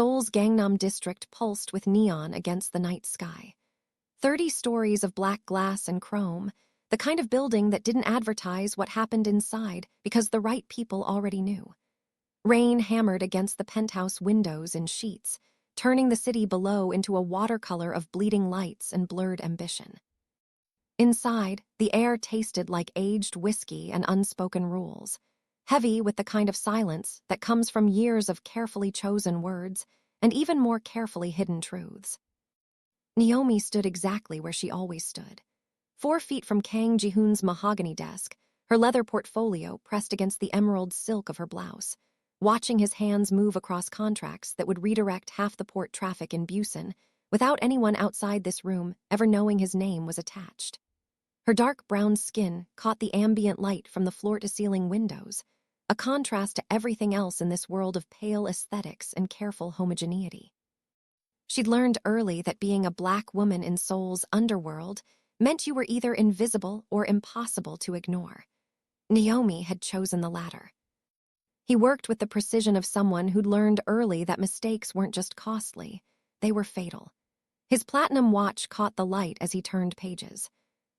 Seoul's Gangnam district pulsed with neon against the night sky. 30 stories of black glass and chrome, the kind of building that didn't advertise what happened inside because the right people already knew. Rain hammered against the penthouse windows in sheets, turning the city below into a watercolor of bleeding lights and blurred ambition. Inside, the air tasted like aged whiskey and unspoken rules, heavy with the kind of silence that comes from years of carefully chosen words and even more carefully hidden truths. Naomi stood exactly where she always stood, 4 feet from Kang Ji-hoon's mahogany desk, her leather portfolio pressed against the emerald silk of her blouse, watching his hands move across contracts that would redirect half the port traffic in Busan without anyone outside this room ever knowing his name was attached. Her dark brown skin caught the ambient light from the floor-to-ceiling windows, a contrast to everything else in this world of pale aesthetics and careful homogeneity. She'd learned early that being a black woman in Seoul's underworld meant you were either invisible or impossible to ignore. Naomi had chosen the latter. He worked with the precision of someone who'd learned early that mistakes weren't just costly, they were fatal. His platinum watch caught the light as he turned pages.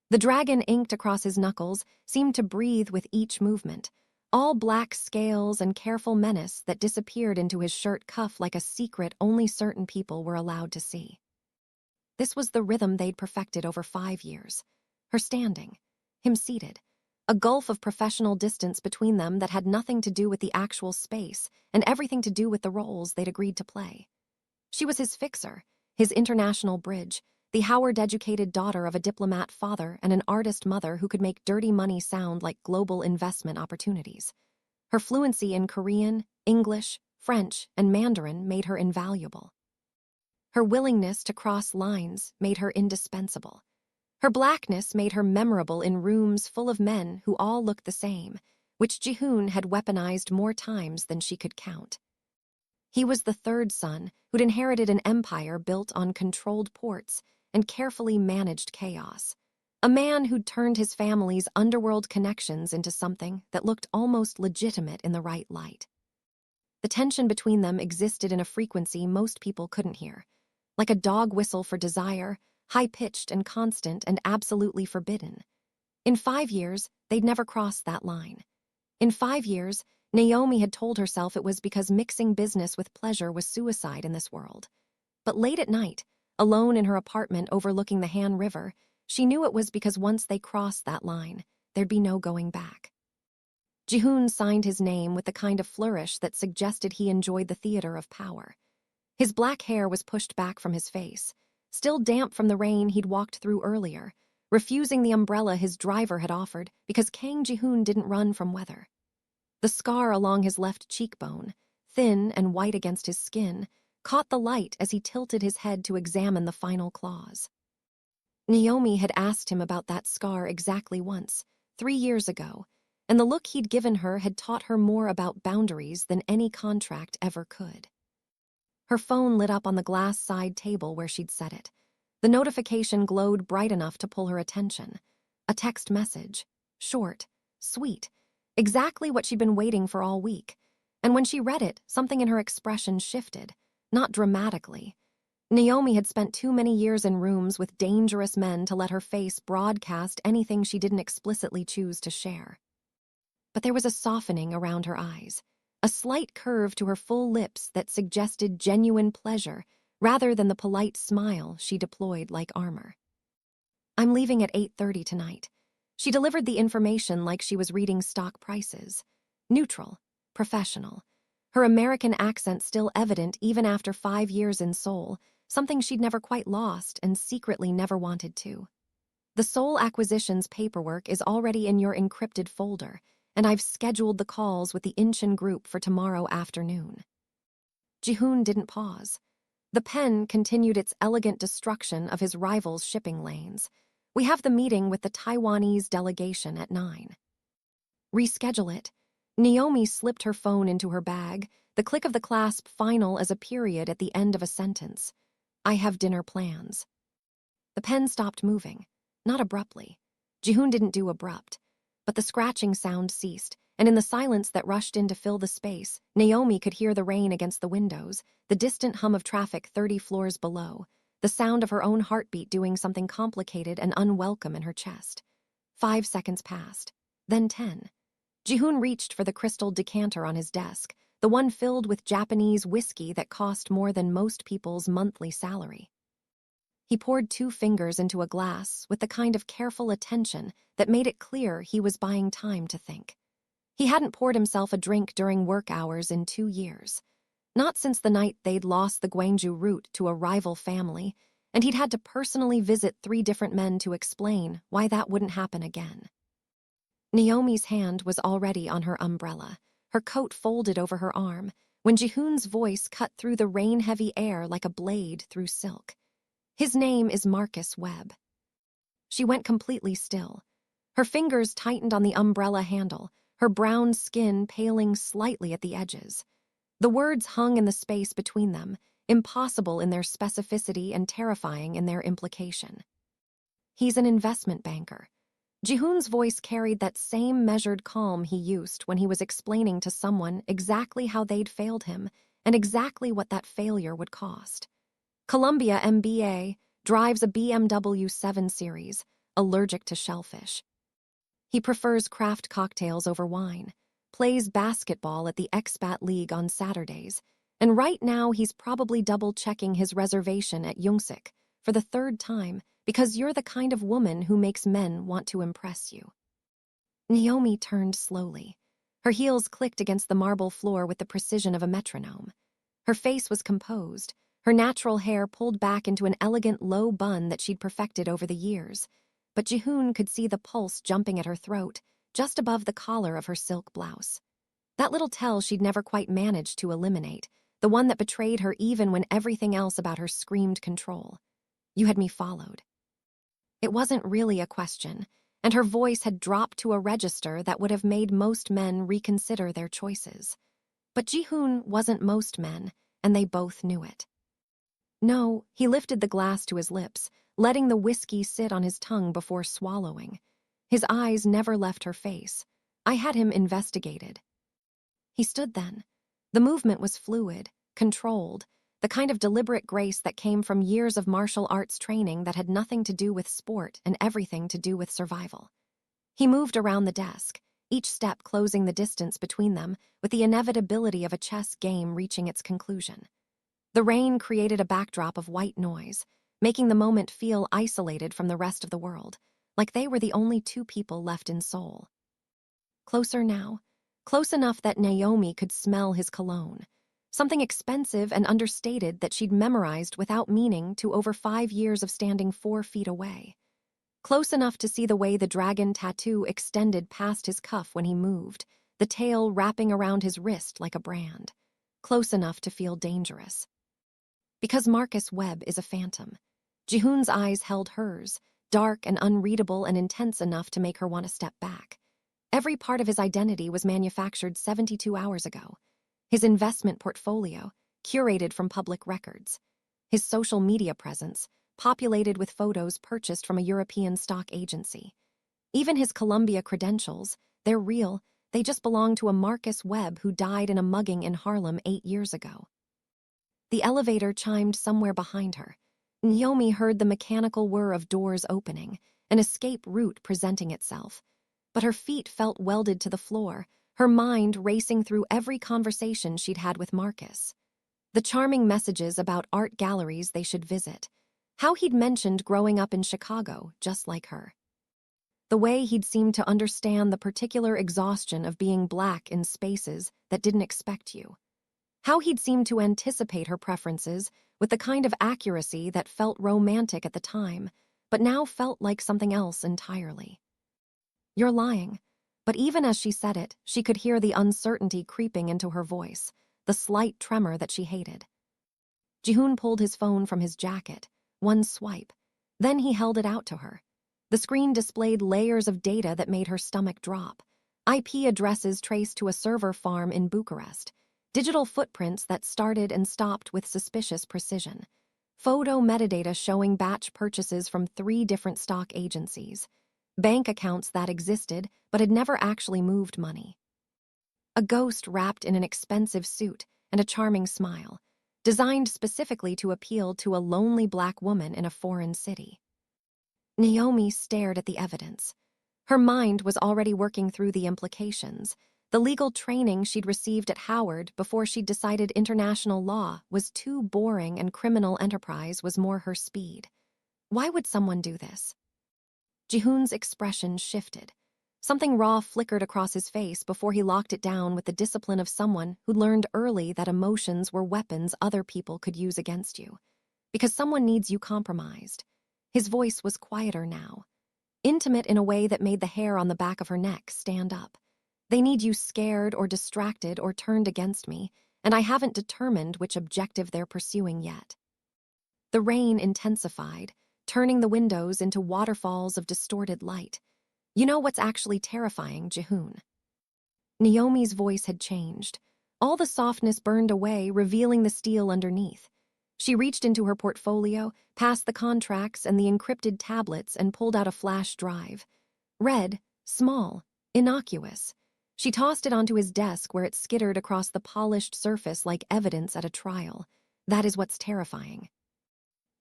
The dragon inked across his knuckles seemed to breathe with each movement, all black scales and careful menace that disappeared into his shirt cuff like a secret only certain people were allowed to see. This was the rhythm they'd perfected over 5 years. Her standing, him seated, a gulf of professional distance between them that had nothing to do with the actual space and everything to do with the roles they'd agreed to play. She was his fixer, his international bridge, the Howard-educated daughter of a diplomat father and an artist mother who could make dirty money sound like global investment opportunities. Her fluency in Korean, English, French, and Mandarin made her invaluable. Her willingness to cross lines made her indispensable. Her blackness made her memorable in rooms full of men who all looked the same, which Ji-hoon had weaponized more times than she could count. He was the third son who'd inherited an empire built on controlled ports and carefully managed chaos. A man who'd turned his family's underworld connections into something that looked almost legitimate in the right light. The tension between them existed in a frequency most people couldn't hear, like a dog whistle for desire, high-pitched and constant and absolutely forbidden. In 5 years, they'd never crossed that line. In 5 years, Naomi had told herself it was because mixing business with pleasure was suicide in this world. But late at night, alone in her apartment overlooking the Han River, she knew it was because once they crossed that line, there'd be no going back. Ji-hoon signed his name with the kind of flourish that suggested he enjoyed the theater of power. His black hair was pushed back from his face, still damp from the rain he'd walked through earlier, refusing the umbrella his driver had offered because Kang Ji-hoon didn't run from weather. The scar along his left cheekbone, thin and white against his skin, caught the light as he tilted his head to examine the final claws. Naomi had asked him about that scar exactly once, 3 years ago, and the look he'd given her had taught her more about boundaries than any contract ever could. Her phone lit up on the glass side table where she'd set it. The notification glowed bright enough to pull her attention. A text message. Short, sweet, exactly what she'd been waiting for all week. And when she read it, something in her expression shifted, not dramatically. Naomi had spent too many years in rooms with dangerous men to let her face broadcast anything she didn't explicitly choose to share. But there was a softening around her eyes, a slight curve to her full lips that suggested genuine pleasure rather than the polite smile she deployed like armor. "I'm leaving at 8:30 tonight." She delivered the information like she was reading stock prices. Neutral, professional. Her American accent still evident even after 5 years in Seoul, something she'd never quite lost and secretly never wanted to. "The Seoul acquisitions paperwork is already in your encrypted folder, and I've scheduled the calls with the Incheon group for tomorrow afternoon." Ji-hoon didn't pause. The pen continued its elegant destruction of his rival's shipping lanes. "We have the meeting with the Taiwanese delegation at 9. "Reschedule it." Naomi slipped her phone into her bag, the click of the clasp final as a period at the end of a sentence. "I have dinner plans." The pen stopped moving, not abruptly. Ji-hoon didn't do abrupt, but the scratching sound ceased, and in the silence that rushed in to fill the space, Naomi could hear the rain against the windows, the distant hum of traffic 30 floors below, the sound of her own heartbeat doing something complicated and unwelcome in her chest. 5 seconds passed, then 10. Jihoon reached for the crystal decanter on his desk, the one filled with Japanese whiskey that cost more than most people's monthly salary. He poured 2 fingers into a glass with the kind of careful attention that made it clear he was buying time to think. He hadn't poured himself a drink during work hours in 2 years. Not since the night they'd lost the Gwangju route to a rival family, and he'd had to personally visit 3 different men to explain why that wouldn't happen again. Naomi's hand was already on her umbrella, her coat folded over her arm, when Jihoon's voice cut through the rain-heavy air like a blade through silk. His name is Marcus Webb. She went completely still. Her fingers tightened on the umbrella handle, her brown skin paling slightly at the edges. The words hung in the space between them, impossible in their specificity and terrifying in their implication. He's an investment banker. Jihoon's voice carried that same measured calm he used when he was explaining to someone exactly how they'd failed him and exactly what that failure would cost. Columbia MBA drives a BMW 7 Series, allergic to shellfish. He prefers craft cocktails over wine, plays basketball at the Expat League on Saturdays, and right now he's probably double-checking his reservation at Yungsik for the 3rd time because you're the kind of woman who makes men want to impress you. Naomi turned slowly. Her heels clicked against the marble floor with the precision of a metronome. Her face was composed, her natural hair pulled back into an elegant low bun that she'd perfected over the years, but Jihoon could see the pulse jumping at her throat, just above the collar of her silk blouse. That little tell she'd never quite managed to eliminate, the one that betrayed her even when everything else about her screamed control. You had me followed. It wasn't really a question, and her voice had dropped to a register that would have made most men reconsider their choices. But Jihoon wasn't most men, and they both knew it. No, he lifted the glass to his lips, letting the whiskey sit on his tongue before swallowing. His eyes never left her face. I had him investigated. He stood then. The movement was fluid, controlled, the kind of deliberate grace that came from years of martial arts training that had nothing to do with sport and everything to do with survival. He moved around the desk, each step closing the distance between them with the inevitability of a chess game reaching its conclusion. The rain created a backdrop of white noise, making the moment feel isolated from the rest of the world, like they were the only 2 people left in Seoul. Closer now, close enough that Naomi could smell his cologne, something expensive and understated that she'd memorized without meaning to over 5 years of standing 4 feet away. Close enough to see the way the dragon tattoo extended past his cuff when he moved, the tail wrapping around his wrist like a brand. Close enough to feel dangerous. Because Marcus Webb is a phantom. Jihoon's eyes held hers, dark and unreadable and intense enough to make her want to step back. Every part of his identity was manufactured 72 hours ago. His investment portfolio, curated from public records. His social media presence, populated with photos purchased from a European stock agency. Even his Columbia credentials, they're real, they just belong to a Marcus Webb who died in a mugging in Harlem 8 years ago. The elevator chimed somewhere behind her. Naomi heard the mechanical whir of doors opening, an escape route presenting itself. But her feet felt welded to the floor, her mind racing through every conversation she'd had with Marcus. The charming messages about art galleries they should visit. How he'd mentioned growing up in Chicago, just like her. The way he'd seemed to understand the particular exhaustion of being black in spaces that didn't expect you. How he'd seemed to anticipate her preferences with the kind of accuracy that felt romantic at the time, but now felt like something else entirely. You're lying. But even as she said it, she could hear the uncertainty creeping into her voice, the slight tremor that she hated. Jihoon pulled his phone from his jacket, one swipe. Then he held it out to her. The screen displayed layers of data that made her stomach drop. IP addresses traced to a server farm in Bucharest. Digital footprints that started and stopped with suspicious precision. Photo metadata showing batch purchases from 3 different stock agencies. Bank accounts that existed but had never actually moved money. A ghost wrapped in an expensive suit and a charming smile, designed specifically to appeal to a lonely black woman in a foreign city. Naomi stared at the evidence. Her mind was already working through the implications. The legal training she'd received at Howard before she'd decided international law was too boring and criminal enterprise was more her speed. Why would someone do this? Jihoon's expression shifted. Something raw flickered across his face before he locked it down with the discipline of someone who learned early that emotions were weapons other people could use against you. Because someone needs you compromised. His voice was quieter now, intimate in a way that made the hair on the back of her neck stand up. They need you scared or distracted or turned against me, and I haven't determined which objective they're pursuing yet. The rain intensified, turning the windows into waterfalls of distorted light. You know what's actually terrifying, Jihoon? Naomi's voice had changed. All the softness burned away, revealing the steel underneath. She reached into her portfolio, past the contracts and the encrypted tablets, and pulled out a flash drive. Red, small, innocuous. She tossed it onto his desk where it skittered across the polished surface like evidence at a trial. That is what's terrifying.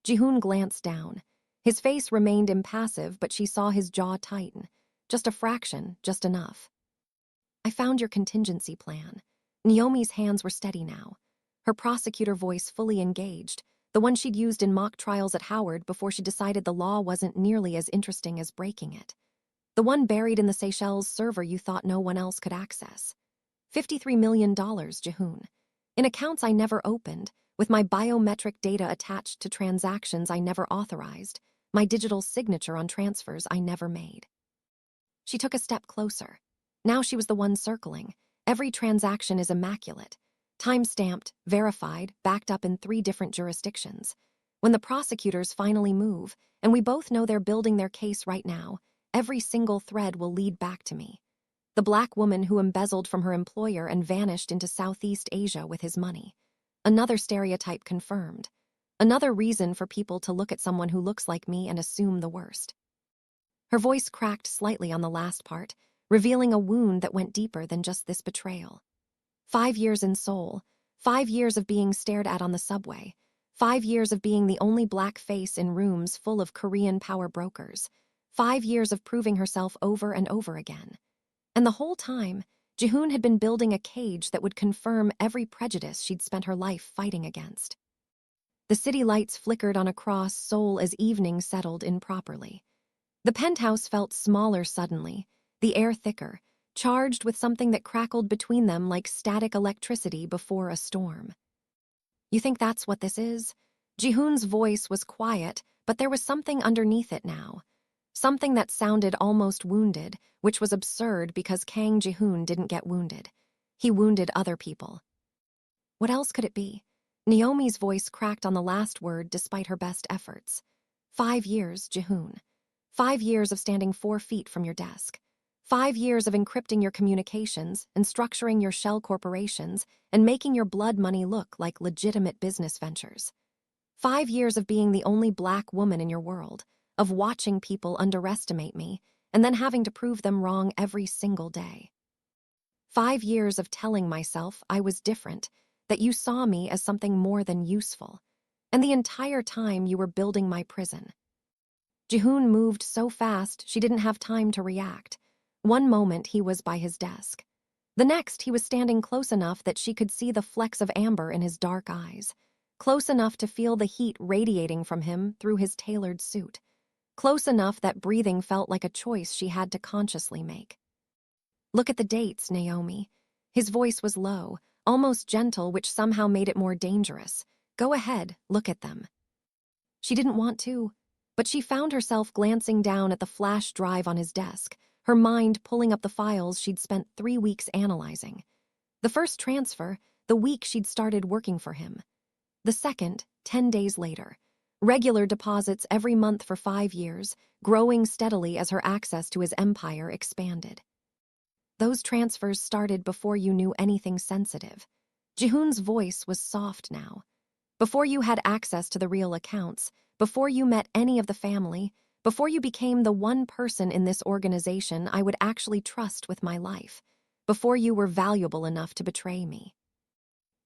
Jihoon glanced down. His face remained impassive, but she saw his jaw tighten. Just a fraction, just enough. I found your contingency plan. Naomi's hands were steady now. Her prosecutor voice fully engaged, the one she'd used in mock trials at Howard before she decided the law wasn't nearly as interesting as breaking it. The one buried in the Seychelles server you thought no one else could access. $53 million, Jihoon. In accounts I never opened, with my biometric data attached to transactions I never authorized, my digital signature on transfers I never made. She took a step closer. Now she was the one circling. Every transaction is immaculate. Time-stamped, verified, backed up in 3 different jurisdictions. When the prosecutors finally move, and we both know they're building their case right now, every single thread will lead back to me. The black woman who embezzled from her employer and vanished into Southeast Asia with his money. Another stereotype confirmed. Another reason for people to look at someone who looks like me and assume the worst. Her voice cracked slightly on the last part, revealing a wound that went deeper than just this betrayal. 5 years in Seoul, 5 years of being stared at on the subway, 5 years of being the only black face in rooms full of Korean power brokers, 5 years of proving herself over and over again. And the whole time, Jihoon had been building a cage that would confirm every prejudice she'd spent her life fighting against. The city lights flickered on across Seoul as evening settled in properly. The penthouse felt smaller suddenly, the air thicker, charged with something that crackled between them like static electricity before a storm. You think that's what this is? Jihoon's voice was quiet, but there was something underneath it now. Something that sounded almost wounded, which was absurd because Kang Jihoon didn't get wounded. He wounded other people. What else could it be? Naomi's voice cracked on the last word despite her best efforts. 5 years, Jihoon. 5 years of standing 4 feet from your desk. 5 years of encrypting your communications and structuring your shell corporations and making your blood money look like legitimate business ventures. 5 years of being the only black woman in your world, of watching people underestimate me and then having to prove them wrong every single day. 5 years of telling myself I was different, that you saw me as something more than useful. And the entire time you were building my prison. Jihoon moved so fast she didn't have time to react. One moment he was by his desk. The next he was standing close enough that she could see the flecks of amber in his dark eyes. Close enough to feel the heat radiating from him through his tailored suit. Close enough that breathing felt like a choice she had to consciously make. Look at the dates, Naomi. His voice was low, almost gentle, which somehow made it more dangerous. Go ahead, look at them. She didn't want to, but she found herself glancing down at the flash drive on his desk, her mind pulling up the files she'd spent 3 weeks analyzing. The first transfer, the week she'd started working for him. The second, 10 days later. Regular deposits every month for 5 years, growing steadily as her access to his empire expanded. Those transfers started before you knew anything sensitive. Jihoon's voice was soft now. Before you had access to the real accounts, before you met any of the family, before you became the one person in this organization I would actually trust with my life, before you were valuable enough to betray me."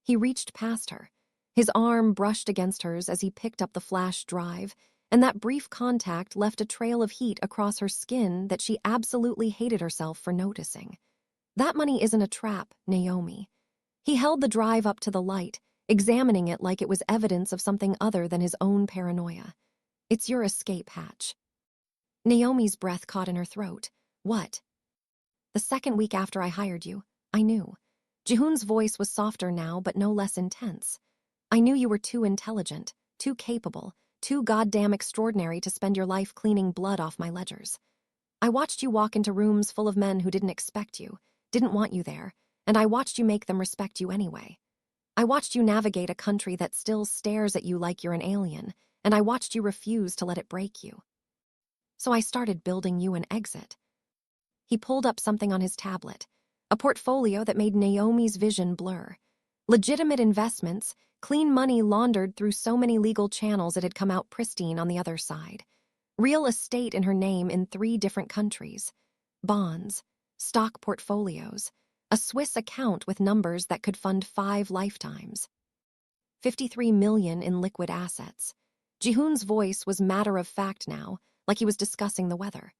He reached past her. His arm brushed against hers as he picked up the flash drive, and that brief contact left a trail of heat across her skin that she absolutely hated herself for noticing. "That money isn't a trap, Naomi." He held the drive up to the light, examining it like it was evidence of something other than his own paranoia. "It's your escape hatch." Naomi's breath caught in her throat. "What?" "The second week after I hired you, I knew." Jihoon's voice was softer now, but no less intense. "I knew you were too intelligent, too capable, too goddamn extraordinary to spend your life cleaning blood off my ledgers. I watched you walk into rooms full of men who didn't expect you, didn't want you there, and I watched you make them respect you anyway. I watched you navigate a country that still stares at you like you're an alien, and I watched you refuse to let it break you. So I started building you an exit." He pulled up something on his tablet, a portfolio that made Naomi's vision blur. Legitimate investments, clean money laundered through so many legal channels it had come out pristine on the other side. Real estate in her name in 3 different countries. Bonds, stock portfolios, a Swiss account with numbers that could fund 5 lifetimes. 53 million in liquid assets. Jihoon's voice was matter-of-fact now, like he was discussing the weather.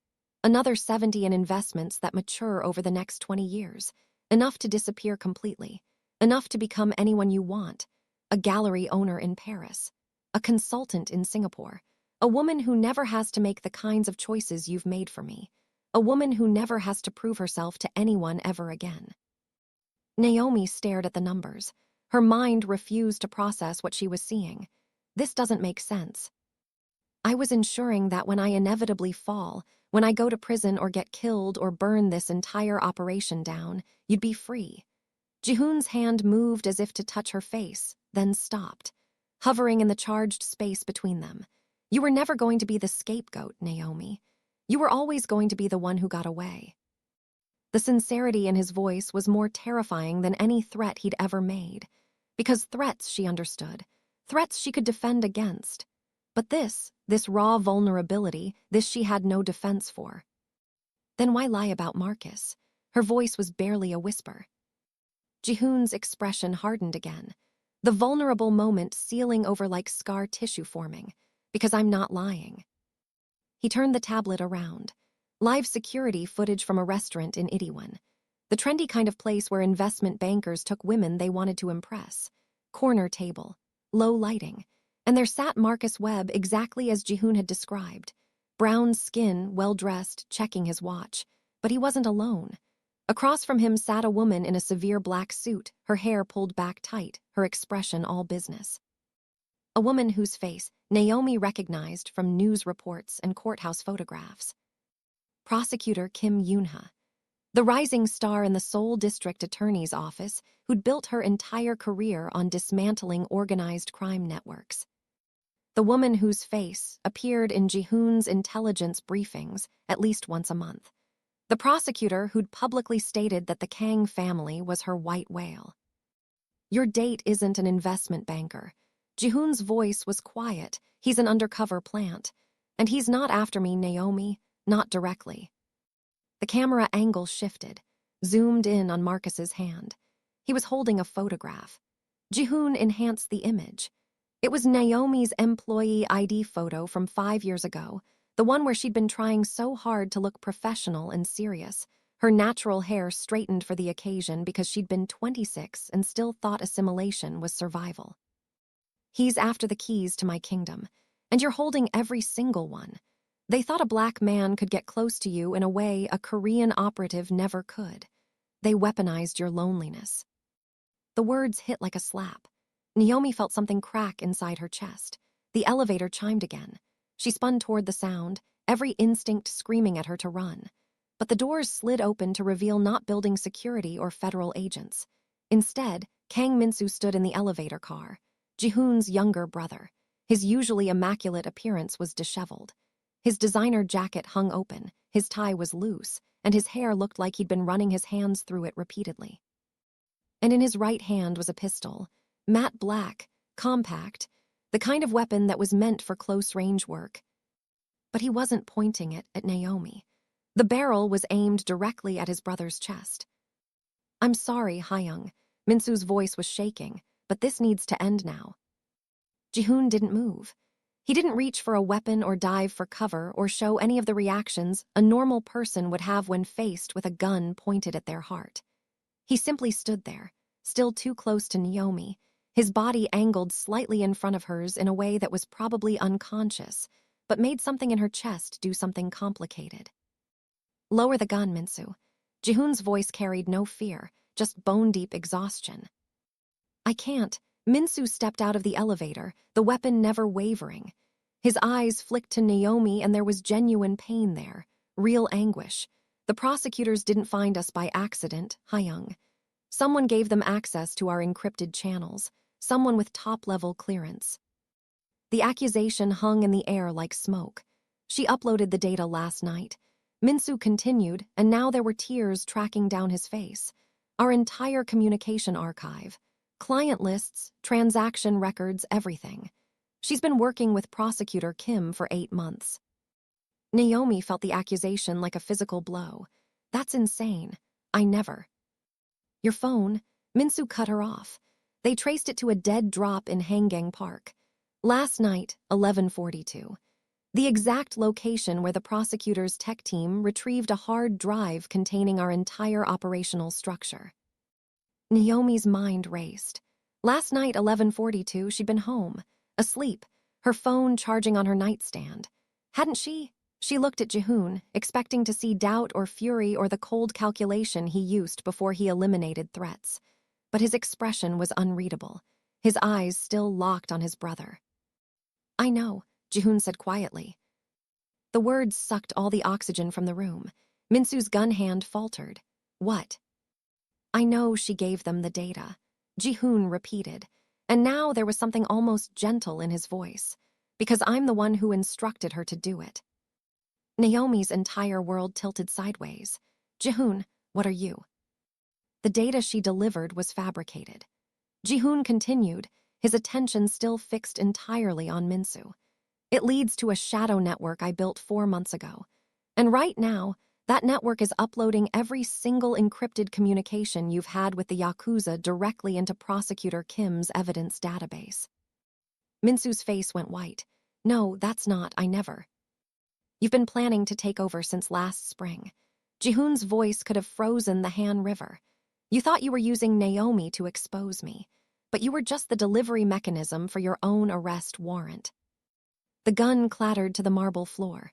Another 70 in investments that mature over the next 20 years. Enough to disappear completely. Enough to become anyone you want. A gallery owner in Paris. A consultant in Singapore. A woman who never has to make the kinds of choices you've made for me. A woman who never has to prove herself to anyone ever again. Naomi stared at the numbers. Her mind refused to process what she was seeing. "This doesn't make sense. I was ensuring that when I inevitably fall, when I go to prison or get killed or burn this entire operation down, you'd be free." Jihoon's hand moved as if to touch her face, then stopped, hovering in the charged space between them. "You were never going to be the scapegoat, Naomi. You were always going to be the one who got away." The sincerity in his voice was more terrifying than any threat he'd ever made. Because threats, she understood. Threats she could defend against. But this raw vulnerability, this she had no defense for. "Then why lie about Marcus?" Her voice was barely a whisper. Jihoon's expression hardened again. The vulnerable moment sealing over like scar tissue forming. "Because I'm not lying." He turned the tablet around. Live security footage from a restaurant in Itaewon. The trendy kind of place where investment bankers took women they wanted to impress. Corner table. Low lighting. And there sat Marcus Webb exactly as Jihoon had described. Brown skin, well-dressed, checking his watch. But he wasn't alone. Across from him sat a woman in a severe black suit, her hair pulled back tight, her expression all business. A woman whose face Naomi recognized from news reports and courthouse photographs. Prosecutor Kim Yoon-ha, the rising star in the Seoul District Attorney's Office who'd built her entire career on dismantling organized crime networks. The woman whose face appeared in Jihoon's intelligence briefings at least once a month. The prosecutor who'd publicly stated that the Kang family was her white whale. "Your date isn't an investment banker." Jihoon's voice was quiet. "He's an undercover plant. And he's not after me, Naomi, not directly." The camera angle shifted, zoomed in on Marcus's hand. He was holding a photograph. Jihoon enhanced the image. It was Naomi's employee ID photo from 5 years ago, the one where she'd been trying so hard to look professional and serious, her natural hair straightened for the occasion because she'd been 26 and still thought assimilation was survival. "He's after the keys to my kingdom, and you're holding every single one. They thought a black man could get close to you in a way a Korean operative never could. They weaponized your loneliness." The words hit like a slap. Naomi felt something crack inside her chest. The elevator chimed again. She spun toward the sound, every instinct screaming at her to run. But the doors slid open to reveal not building security or federal agents. Instead, Kang Min-soo stood in the elevator car, Jihoon's younger brother. His usually immaculate appearance was disheveled. His designer jacket hung open, his tie was loose, and his hair looked like he'd been running his hands through it repeatedly. And in his right hand was a pistol, matte black, compact, the kind of weapon that was meant for close-range work. But he wasn't pointing it at Naomi. The barrel was aimed directly at his brother's chest. I'm sorry, Hyung. Minsu's voice was shaking, but this needs to end now. Jihoon didn't move. He didn't reach for a weapon or dive for cover or show any of the reactions a normal person would have when faced with a gun pointed at their heart. He simply stood there, still too close to Naomi, his body angled slightly in front of hers in a way that was probably unconscious, but made something in her chest do something complicated. Lower the gun, Minsu. Jihoon's voice carried no fear, just bone-deep exhaustion. I can't. Minsu stepped out of the elevator, the weapon never wavering. His eyes flicked to Naomi and there was genuine pain there, real anguish. The prosecutors didn't find us by accident, Hyung. Someone gave them access to our encrypted channels, someone with top-level clearance. The accusation hung in the air like smoke. She uploaded the data last night. Minsu continued, and now there were tears tracking down his face. Our entire communication archive. Client lists, transaction records, everything. She's been working with prosecutor Kim for 8 months. Naomi felt the accusation like a physical blow. That's insane. I never. Your phone? Minsu cut her off. They traced it to a dead drop in Hanggang Park. Last night, 11:42. The exact location where the prosecutor's tech team retrieved a hard drive containing our entire operational structure. Naomi's mind raced. Last night, 11:42, she'd been home, asleep, her phone charging on her nightstand. Hadn't she? She looked at Jihoon, expecting to see doubt or fury or the cold calculation he used before he eliminated threats. But his expression was unreadable, his eyes still locked on his brother. I know, Jihoon said quietly. The words sucked all the oxygen from the room. Minsu's gun hand faltered. What? I know she gave them the data. Jihoon repeated, and now there was something almost gentle in his voice, because I'm the one who instructed her to do it. Naomi's entire world tilted sideways. Jihoon, what are you? The data she delivered was fabricated. Jihoon continued, his attention still fixed entirely on Minsu. It leads to a shadow network I built 4 months ago. And right now, that network is uploading every single encrypted communication you've had with the Yakuza directly into Prosecutor Kim's evidence database. Minsu's face went white. No, that's not, I never. You've been planning to take over since last spring. Jihoon's voice could have frozen the Han River. You thought you were using Naomi to expose me, but you were just the delivery mechanism for your own arrest warrant. The gun clattered to the marble floor.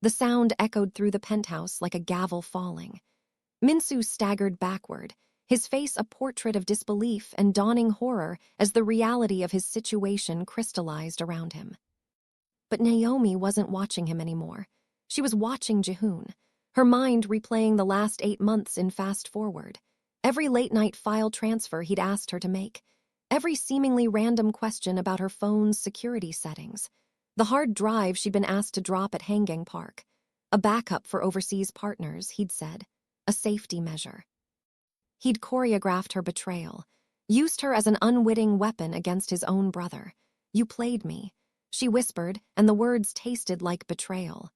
The sound echoed through the penthouse like a gavel falling. Minsu staggered backward, his face a portrait of disbelief and dawning horror as the reality of his situation crystallized around him. But Naomi wasn't watching him anymore. She was watching Jihoon, her mind replaying the last 8 months in fast forward. Every late-night file transfer he'd asked her to make, every seemingly random question about her phone's security settings, the hard drive she'd been asked to drop at Hanggang Park, a backup for overseas partners, he'd said, a safety measure. He'd choreographed her betrayal, used her as an unwitting weapon against his own brother. You played me, she whispered, and the words tasted like betrayal.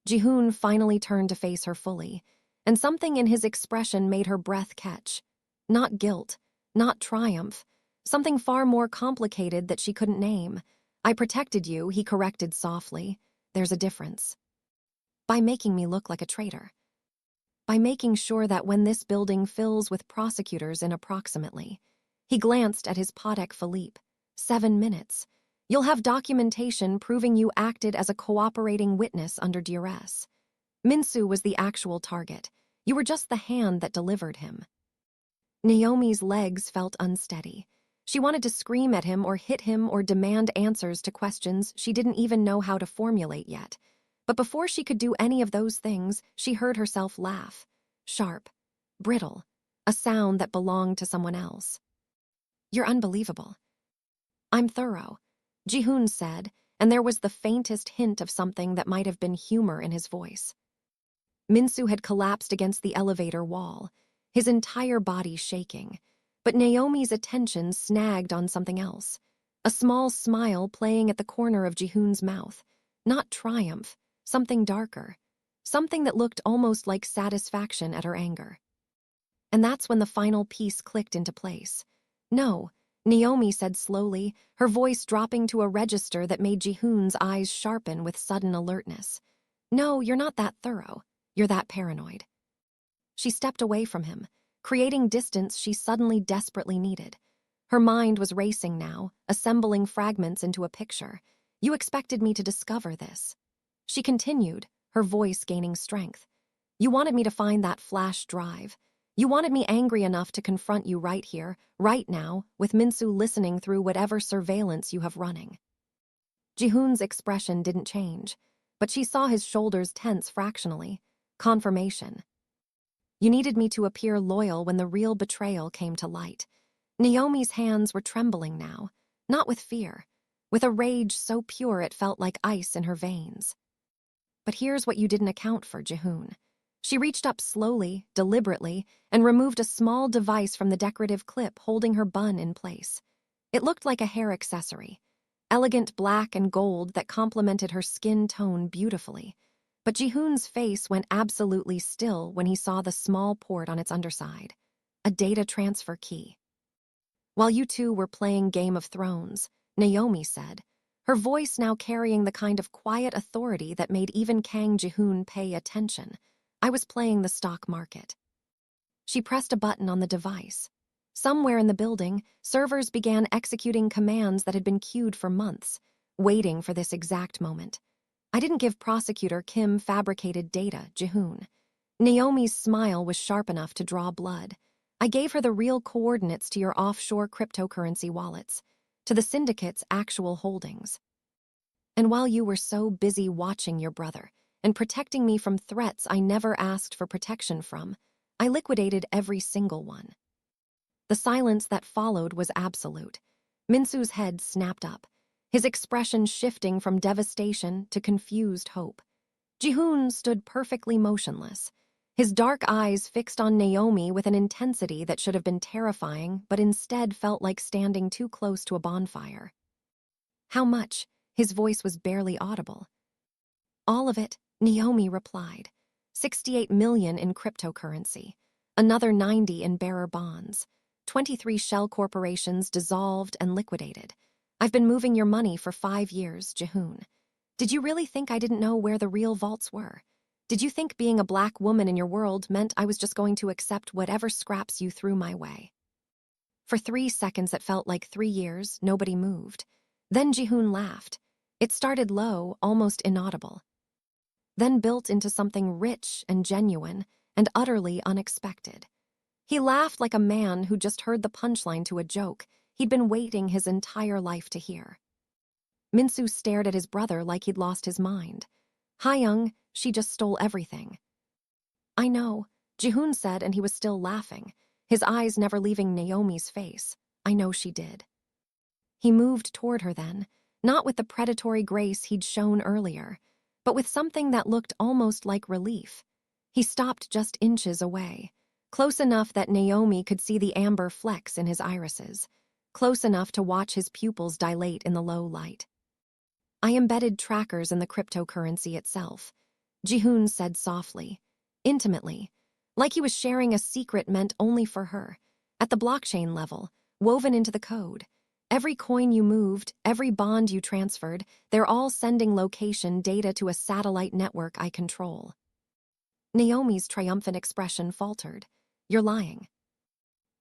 Jihoon finally turned to face her fully, and something in his expression made her breath catch. Not guilt, not triumph, something far more complicated that she couldn't name. I protected you, he corrected softly. There's a difference. By making me look like a traitor. By making sure that when this building fills with prosecutors in approximately, he glanced at his Patek Philippe, 7 minutes. You'll have documentation proving you acted as a cooperating witness under duress. Minsu was the actual target. You were just the hand that delivered him. Naomi's legs felt unsteady. She wanted to scream at him or hit him or demand answers to questions she didn't even know how to formulate yet. But before she could do any of those things, she heard herself laugh. Sharp, brittle, a sound that belonged to someone else. You're unbelievable. I'm thorough, Jihoon said, and there was the faintest hint of something that might have been humor in his voice. Minsu had collapsed against the elevator wall, his entire body shaking. But Naomi's attention snagged on something else. A small smile playing at the corner of Jihoon's mouth. Not triumph, something darker. Something that looked almost like satisfaction at her anger. And that's when the final piece clicked into place. "No," Naomi said slowly, her voice dropping to a register that made Jihoon's eyes sharpen with sudden alertness. "No, you're not that thorough. You're that paranoid." She stepped away from him, creating distance she suddenly desperately needed. Her mind was racing now, assembling fragments into a picture. "You expected me to discover this." She continued, her voice gaining strength. "You wanted me to find that flash drive. You wanted me angry enough to confront you right here, right now, with Minsu listening through whatever surveillance you have running." Jihoon's expression didn't change, but she saw his shoulders tense fractionally. Confirmation. "You needed me to appear loyal when the real betrayal came to light." Naomi's hands were trembling now, not with fear, with a rage so pure it felt like ice in her veins. "But here's what you didn't account for, Jihoon." She reached up slowly, deliberately, and removed a small device from the decorative clip holding her bun in place. It looked like a hair accessory, elegant black and gold that complemented her skin tone beautifully. But Jihoon's face went absolutely still when he saw the small port on its underside. A data transfer key. "While you two were playing Game of Thrones," Naomi said, her voice now carrying the kind of quiet authority that made even Kang Jihoon pay attention, "I was playing the stock market." She pressed a button on the device. Somewhere in the building, servers began executing commands that had been queued for months, waiting for this exact moment. "I didn't give prosecutor Kim fabricated data, Jihoon." Naomi's smile was sharp enough to draw blood. "I gave her the real coordinates to your offshore cryptocurrency wallets, to the syndicate's actual holdings. And while you were so busy watching your brother and protecting me from threats I never asked for protection from, I liquidated every single one." The silence that followed was absolute. Minsu's head snapped up, his expression shifting from devastation to confused hope. Jihoon stood perfectly motionless, his dark eyes fixed on Naomi with an intensity that should have been terrifying but instead felt like standing too close to a bonfire. "How much?" His voice was barely audible. "All of it," Naomi replied. 68 million in cryptocurrency, another 90 in bearer bonds, 23 shell corporations dissolved and liquidated. I've been moving your money for 5 years, Jihoon. Did you really think I didn't know where the real vaults were? Did you think being a black woman in your world meant I was just going to accept whatever scraps you threw my way?" For 3 seconds it felt like 3 years, nobody moved. Then Jihoon laughed. It started low, almost inaudible, then built into something rich and genuine and utterly unexpected. He laughed like a man who just heard the punchline to a joke he'd been waiting his entire life to hear. Minsu stared at his brother like he'd lost his mind. "Hyung, she just stole everything." "I know," Jihoon said, and he was still laughing, his eyes never leaving Naomi's face. "I know she did." He moved toward her then, not with the predatory grace he'd shown earlier, but with something that looked almost like relief. He stopped just inches away, close enough that Naomi could see the amber flecks in his irises, close enough to watch his pupils dilate in the low light. "I embedded trackers in the cryptocurrency itself," Jihoon said softly, intimately, like he was sharing a secret meant only for her, at the blockchain level, woven into the code. Every coin you moved, every bond you transferred, they're all sending location data to a satellite network I control. Naomi's triumphant expression faltered. "You're lying."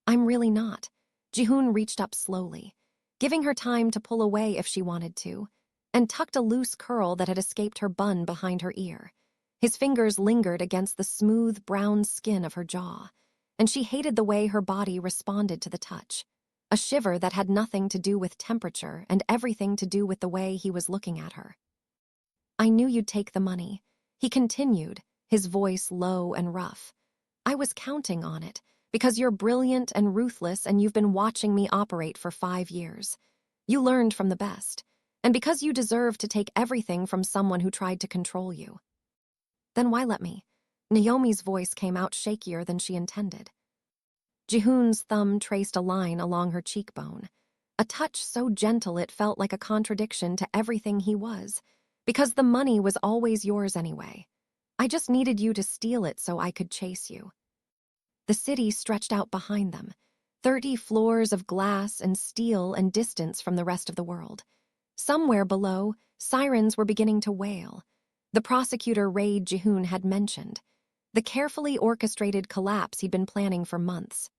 "I'm really not." Jihoon reached up slowly, giving her time to pull away if she wanted to, and tucked a loose curl that had escaped her bun behind her ear. His fingers lingered against the smooth brown skin of her jaw, and she hated the way her body responded to the touch. A shiver that had nothing to do with temperature and everything to do with the way he was looking at her. "I knew you'd take the money," he continued, his voice low and rough. "I was counting on it, because you're brilliant and ruthless and you've been watching me operate for 5 years. You learned from the best, and because you deserve to take everything from someone who tried to control you." "Then why let me?" Naomi's voice came out shakier than she intended. Jihoon's thumb traced a line along her cheekbone, a touch so gentle it felt like a contradiction to everything he was, because the money was always yours anyway. "I just needed you to steal it so I could chase you." The city stretched out behind them, 30 floors of glass and steel and distance from the rest of the world. Somewhere below, sirens were beginning to wail. The prosecutor Raid Jihoon had mentioned. The carefully orchestrated collapse he'd been planning for months.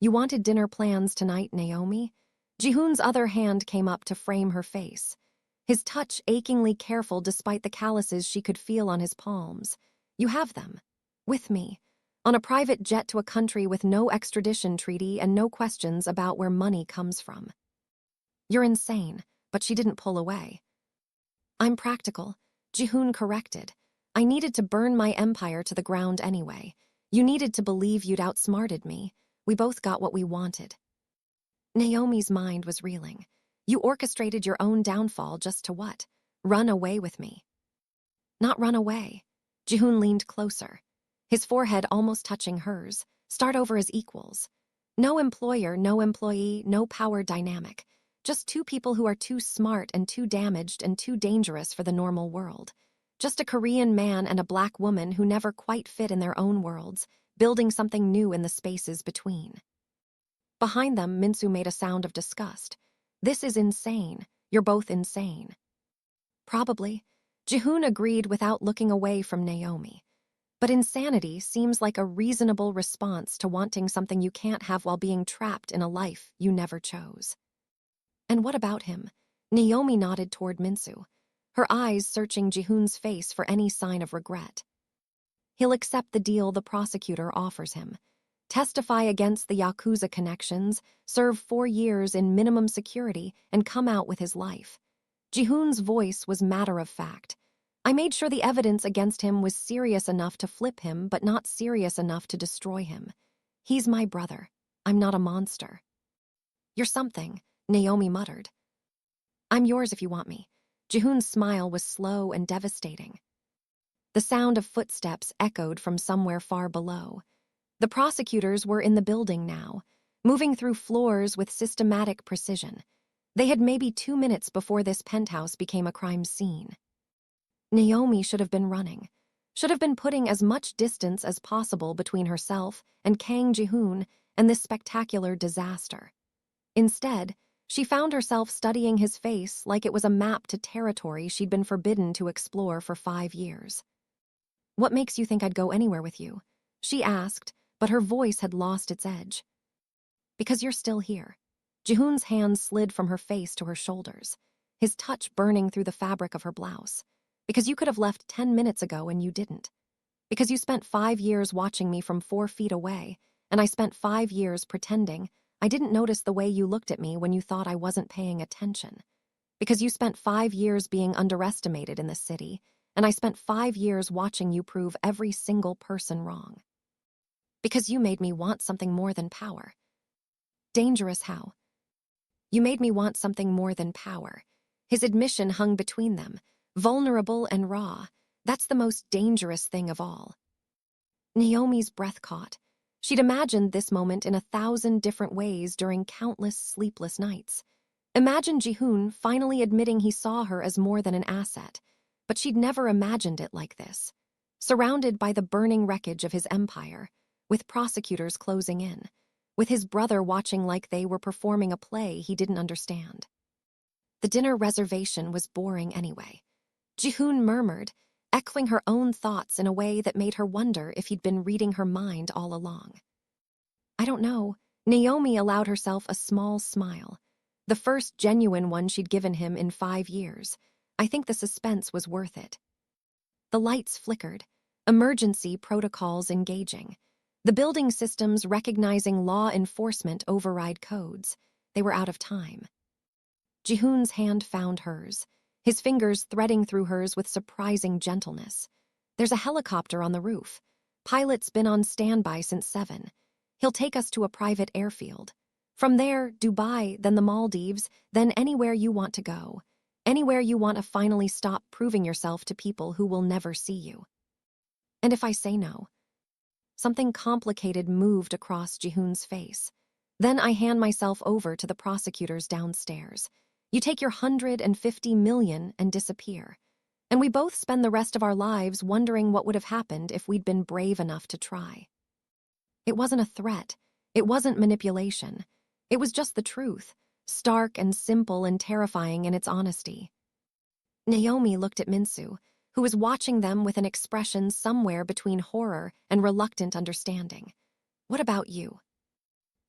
"You wanted dinner plans tonight, Naomi?" Jihoon's other hand came up to frame her face. His touch achingly careful despite the calluses she could feel on his palms. "You have them. With me. On a private jet to a country with no extradition treaty and no questions about where money comes from." "You're insane," but she didn't pull away. "I'm practical," Jihoon corrected. "I needed to burn my empire to the ground anyway. You needed to believe you'd outsmarted me. We both got what we wanted." Naomi's mind was reeling. "You orchestrated your own downfall just to what? Run away with me." "Not run away." Jihoon leaned closer, his forehead almost touching hers. "Start over as equals. No employer, no employee, no power dynamic. Just two people who are too smart and too damaged and too dangerous for the normal world. Just a Korean man and a black woman who never quite fit in their own worlds, building something new in the spaces between." Behind them, Minsu made a sound of disgust. "This is insane. You're both insane." "Probably." Jihoon agreed without looking away from Naomi. "But insanity seems like a reasonable response to wanting something you can't have while being trapped in a life you never chose." "And what about him?" Naomi nodded toward Minsu, her eyes searching Jihoon's face for any sign of regret. "He'll accept the deal the prosecutor offers him. Testify against the Yakuza connections, serve 4 years in minimum security, and come out with his life." Jihoon's voice was matter-of-fact. "I made sure the evidence against him was serious enough to flip him, but not serious enough to destroy him. He's my brother. I'm not a monster." "You're something," Naomi muttered. "I'm yours if you want me." Jihoon's smile was slow and devastating. The sound of footsteps echoed from somewhere far below. The prosecutors were in the building now, moving through floors with systematic precision. They had maybe 2 minutes before this penthouse became a crime scene. Naomi should have been running, should have been putting as much distance as possible between herself and Kang Jihoon and this spectacular disaster. Instead, she found herself studying his face like it was a map to territory she'd been forbidden to explore for 5 years. "What makes you think I'd go anywhere with you?" she asked, but her voice had lost its edge. "Because you're still here." Jihoon's hands slid from her face to her shoulders, his touch burning through the fabric of her blouse. "Because you could have left 10 minutes ago and you didn't. Because you spent 5 years watching me from 4 feet away, and I spent 5 years pretending I didn't notice the way you looked at me when you thought I wasn't paying attention. Because you spent 5 years being underestimated in the city, and I spent 5 years watching you prove every single person wrong. Because you made me want something more than power." "Dangerous how?" "You made me want something more than power." His admission hung between them, vulnerable and raw. "That's the most dangerous thing of all." Naomi's breath caught. She'd imagined this moment in 1,000 different ways during countless sleepless nights. Imagine Jihoon finally admitting he saw her as more than an asset, but she'd never imagined it like this. Surrounded by the burning wreckage of his empire, with prosecutors closing in, with his brother watching like they were performing a play he didn't understand. The dinner reservation was boring anyway. Jihoon murmured, echoing her own thoughts in a way that made her wonder if he'd been reading her mind all along. "I don't know." Naomi allowed herself a small smile, the first genuine one she'd given him in 5 years. "I think the suspense was worth it." The lights flickered, emergency protocols engaging. The building systems recognizing law enforcement override codes. They were out of time. Jihoon's hand found hers, his fingers threading through hers with surprising gentleness. "There's a helicopter on the roof. Pilot's been on standby since 7. He'll take us to a private airfield. From there, Dubai, then the Maldives, then anywhere you want to go. Anywhere you want to finally stop proving yourself to people who will never see you." "And if I say no?" Something complicated moved across Jihoon's face. "Then I hand myself over to the prosecutors downstairs. You take your 150 million and disappear. And we both spend the rest of our lives wondering what would have happened if we'd been brave enough to try." It wasn't a threat. It wasn't manipulation. It was just the truth, stark and simple and terrifying in its honesty. Naomi looked at Minsu, who was watching them with an expression somewhere between horror and reluctant understanding. What about you?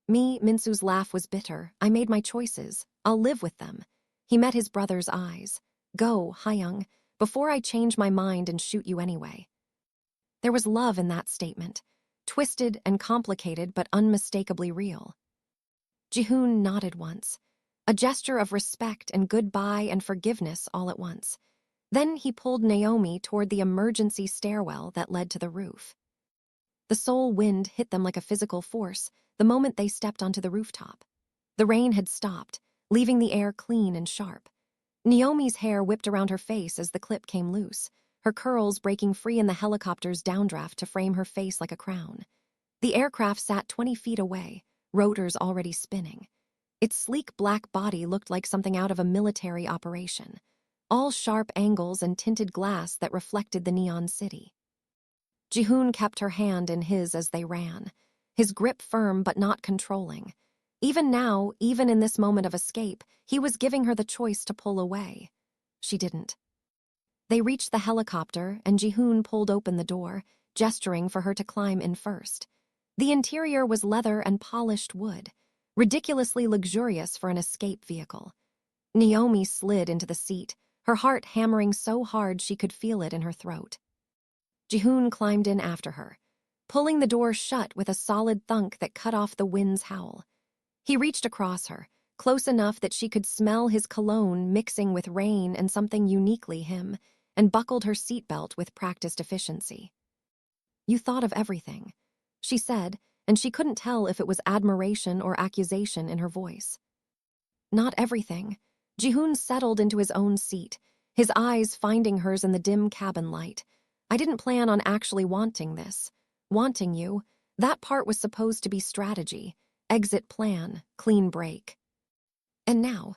Me, Minsu's laugh was bitter. I made my choices. I'll live with them. He met his brother's eyes. Go, Hyung, before I change my mind and shoot you anyway. There was love in that statement, twisted and complicated but unmistakably real. Jihoon nodded once, a gesture of respect and goodbye and forgiveness all at once. Then he pulled Naomi toward the emergency stairwell that led to the roof. The soul wind hit them like a physical force the moment they stepped onto the rooftop. The rain had stopped, leaving the air clean and sharp. Naomi's hair whipped around her face as the clip came loose, her curls breaking free in the helicopter's downdraft to frame her face like a crown. The aircraft sat 20 feet away, rotors already spinning. Its sleek black body looked like something out of a military operation, all sharp angles and tinted glass that reflected the neon city. Jihoon kept her hand in his as they ran, his grip firm but not controlling. Even now, even in this moment of escape, he was giving her the choice to pull away. She didn't. They reached the helicopter, and Jihoon pulled open the door, gesturing for her to climb in first. The interior was leather and polished wood, ridiculously luxurious for an escape vehicle. Naomi slid into the seat, her heart hammering so hard she could feel it in her throat. Jihoon climbed in after her, pulling the door shut with a solid thunk that cut off the wind's howl. He reached across her, close enough that she could smell his cologne mixing with rain and something uniquely him, and buckled her seatbelt with practiced efficiency. "You thought of everything," she said, and she couldn't tell if it was admiration or accusation in her voice. "Not everything." Jihoon settled into his own seat, his eyes finding hers in the dim cabin light. "I didn't plan on actually wanting this. Wanting you, that part was supposed to be strategy, exit plan, clean break. And now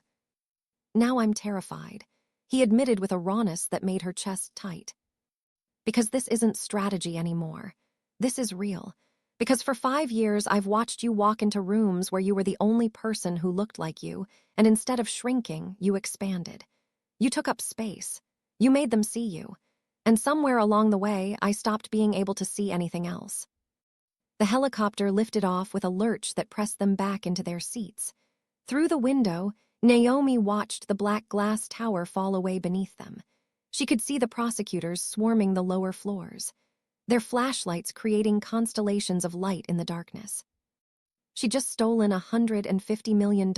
I'm terrified," he admitted with a rawness that made her chest tight. "Because this isn't strategy anymore. This is real. Because for 5 years I've watched you walk into rooms where you were the only person who looked like you, and instead of shrinking, you expanded. You took up space. You made them see you. And somewhere along the way, I stopped being able to see anything else." The helicopter lifted off with a lurch that pressed them back into their seats. Through the window, Naomi watched the black glass tower fall away beneath them. She could see the prosecutors swarming the lower floors, their flashlights creating constellations of light in the darkness. She'd just stolen $150 million,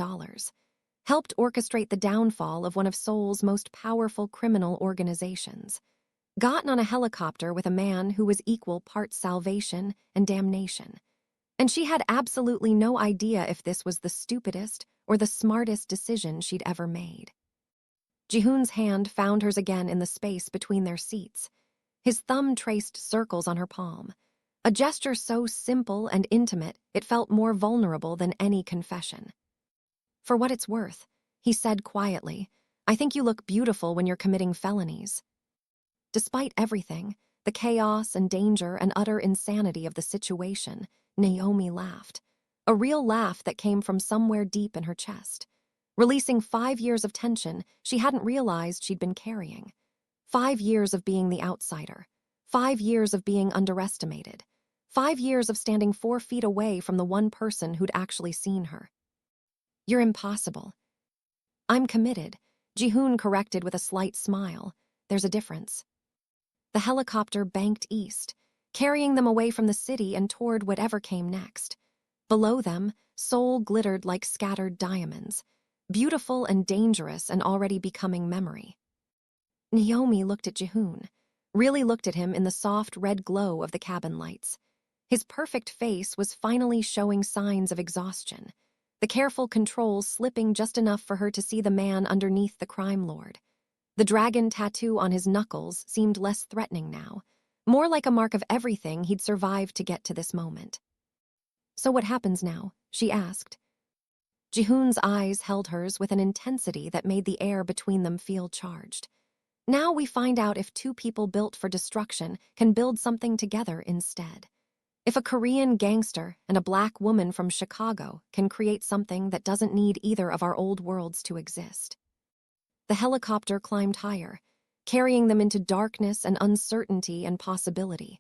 helped orchestrate the downfall of one of Seoul's most powerful criminal organizations, gotten on a helicopter with a man who was equal parts salvation and damnation. And she had absolutely no idea if this was the stupidest or the smartest decision she'd ever made. Jihoon's hand found hers again in the space between their seats. His thumb traced circles on her palm, a gesture so simple and intimate it felt more vulnerable than any confession. "For what it's worth," he said quietly, "I think you look beautiful when you're committing felonies." Despite everything, the chaos and danger and utter insanity of the situation, Naomi laughed. A real laugh that came from somewhere deep in her chest, releasing 5 years of tension she hadn't realized she'd been carrying. 5 years of being the outsider. 5 years of being underestimated. 5 years of standing 4 feet away from the one person who'd actually seen her. "You're impossible." "I'm committed," Jihoon corrected with a slight smile. "There's a difference." The helicopter banked east, carrying them away from the city and toward whatever came next. Below them, Seoul glittered like scattered diamonds, beautiful and dangerous and already becoming memory. Naomi looked at Jihoon, really looked at him in the soft red glow of the cabin lights. His perfect face was finally showing signs of exhaustion, the careful control slipping just enough for her to see the man underneath the crime lord. The dragon tattoo on his knuckles seemed less threatening now, more like a mark of everything he'd survived to get to this moment. "So what happens now?" she asked. Jihoon's eyes held hers with an intensity that made the air between them feel charged. "Now we find out if two people built for destruction can build something together instead. If a Korean gangster and a black woman from Chicago can create something that doesn't need either of our old worlds to exist. The helicopter climbed higher, carrying them into darkness and uncertainty and possibility.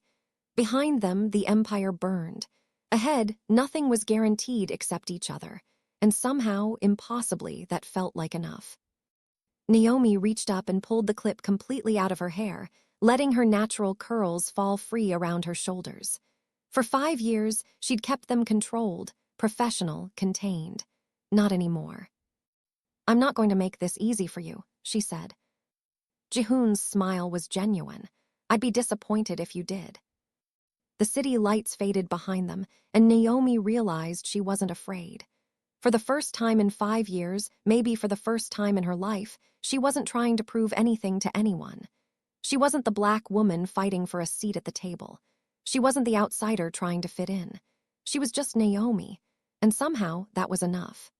Behind them, the empire burned. Ahead, nothing was guaranteed except each other, and somehow, impossibly, that felt like enough. Naomi reached up and pulled the clip completely out of her hair, letting her natural curls fall free around her shoulders. For 5 years, she'd kept them controlled, professional, contained. Not anymore. "I'm not going to make this easy for you," she said. Jihoon's smile was genuine. "I'd be disappointed if you did." The city lights faded behind them, and Naomi realized she wasn't afraid. For the first time in 5 years, maybe for the first time in her life, she wasn't trying to prove anything to anyone. She wasn't the black woman fighting for a seat at the table. She wasn't the outsider trying to fit in. She was just Naomi, and somehow that was enough.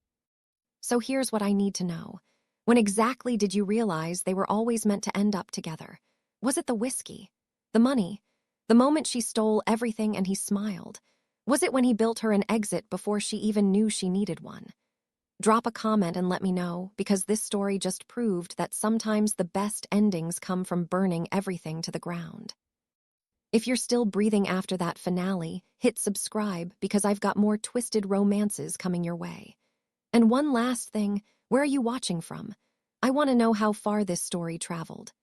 "So here's what I need to know. When exactly did you realize they were always meant to end up together? Was it the whiskey? The money? The moment she stole everything and he smiled? Was it when he built her an exit before she even knew she needed one?" Drop a comment and let me know, because this story just proved that sometimes the best endings come from burning everything to the ground. If you're still breathing after that finale, hit subscribe because I've got more twisted romances coming your way. And one last thing, where are you watching from? I want to know how far this story traveled.